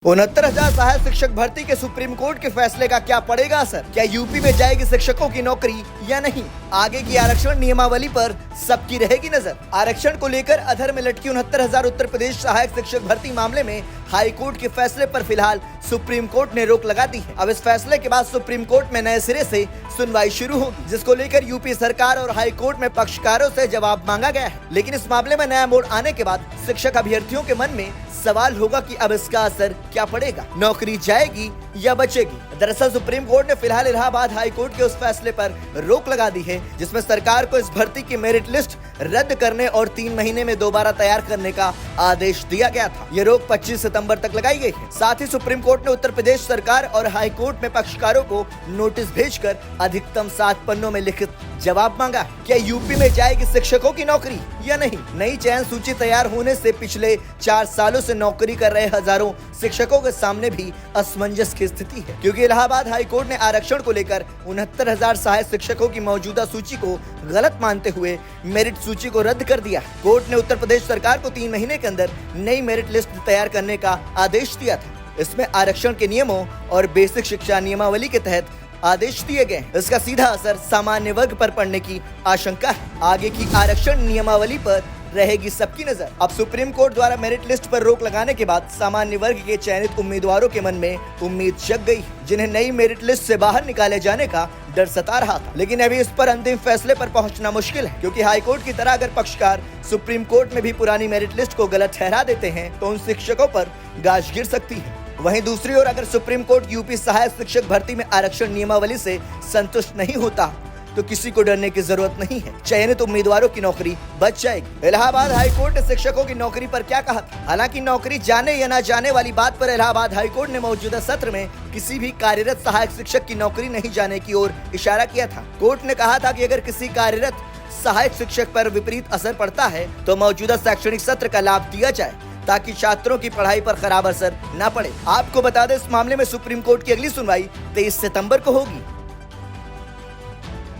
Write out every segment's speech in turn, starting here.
69,000 सहायक शिक्षक भर्ती के सुप्रीम कोर्ट के फैसले का क्या पड़ेगा असर? क्या यूपी में जाएगी शिक्षकों की नौकरी या नहीं? आगे की आरक्षण नियमावली पर सबकी रहेगी नजर। आरक्षण को लेकर अधर में लटकी 69,000 उत्तर प्रदेश सहायक शिक्षक भर्ती मामले में हाई कोर्ट के फैसले पर फिलहाल सुप्रीम कोर्ट ने रोक लगा दी है। अब इस फैसले के बाद सुप्रीम कोर्ट में नए सिरे से सुनवाई शुरू होगी, जिसको लेकर यूपी सरकार और हाई कोर्ट में पक्षकारों से जवाब मांगा गया है। लेकिन इस मामले में नया मोड़ आने के बाद शिक्षक अभ्यर्थियों के मन में सवाल होगा कि अब इसका असर क्या पड़ेगा, नौकरी जाएगी या बचेगी। दरअसल सुप्रीम कोर्ट ने फिलहाल इलाहाबाद हाई कोर्ट के उस फैसले पर रोक लगा दी है, जिसमें सरकार को इस भर्ती की मेरिट लिस्ट रद्द करने और 3 महीने में दोबारा तैयार करने का आदेश दिया गया था। ये रोक 25 सितंबर तक लगाई गई है। साथ ही सुप्रीम कोर्ट ने उत्तर प्रदेश सरकार और हाई कोर्ट में पक्षकारों को नोटिस भेजकर अधिकतम 7 पन्नों में लिखित जवाब मांगा। क्या यूपी में जाएगी शिक्षकों की नौकरी या नहीं? नई चयन सूची तैयार होने से पिछले 4 सालों से नौकरी कर रहे हजारों शिक्षकों के सामने भी असमंजस की स्थिति है, क्योंकि इलाहाबाद हाई कोर्ट ने आरक्षण को लेकर 69,000 सहायक शिक्षकों की मौजूदा सूची को गलत मानते हुए मेरिट सूची को रद्द कर दिया। कोर्ट ने उत्तर प्रदेश सरकार को 3 महीने के अंदर नई मेरिट लिस्ट तैयार करने का आदेश दिया था। इसमें आरक्षण के नियमों और बेसिक शिक्षा नियमावली के तहत आदेश दिए गए। इसका सीधा असर सामान्य वर्ग पर पड़ने की आशंका है। आगे की आरक्षण नियमावली पर रहेगी सबकी नजर। अब सुप्रीम कोर्ट द्वारा मेरिट लिस्ट पर रोक लगाने के बाद सामान्य वर्ग के चयनित उम्मीदवारों के मन में उम्मीद जग गई, जिन्हें नई मेरिट लिस्ट से बाहर निकाले जाने का डर सता रहा था। लेकिन अभी इस पर अंतिम फैसले पर पहुंचना मुश्किल है, क्योंकि हाई कोर्ट की तरह अगर पक्षकार सुप्रीम कोर्ट में भी पुरानी मेरिट लिस्ट को गलत ठहरा देते हैं तो उन शिक्षकों पर गाज गिर सकती है। वहीं दूसरी ओर अगर सुप्रीम कोर्ट यूपी सहायक शिक्षक भर्ती में आरक्षण नियमावली से संतुष्ट नहीं होता तो किसी को डरने की जरूरत नहीं है, चयनित उम्मीदवारों की नौकरी बच जाएगी। इलाहाबाद हाई कोर्ट ने शिक्षकों की नौकरी पर क्या कहा था? हालांकि नौकरी जाने या न जाने वाली बात पर इलाहाबाद हाई कोर्ट ने मौजूदा सत्र में किसी भी कार्यरत सहायक शिक्षक की नौकरी नहीं जाने की ओर इशारा किया था। कोर्ट ने कहा था कि अगर किसी कार्यरत सहायक शिक्षक पर विपरीत असर पड़ता है तो मौजूदा शैक्षणिक सत्र का लाभ दिया जाए, ताकि छात्रों की पढ़ाई पर खराब असर न पड़े। आपको बता दें, इस मामले में सुप्रीम कोर्ट की अगली सुनवाई 23 सितंबर को होगी।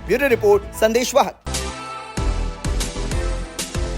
ब्यूरो रिपोर्ट, संदेश वाहक।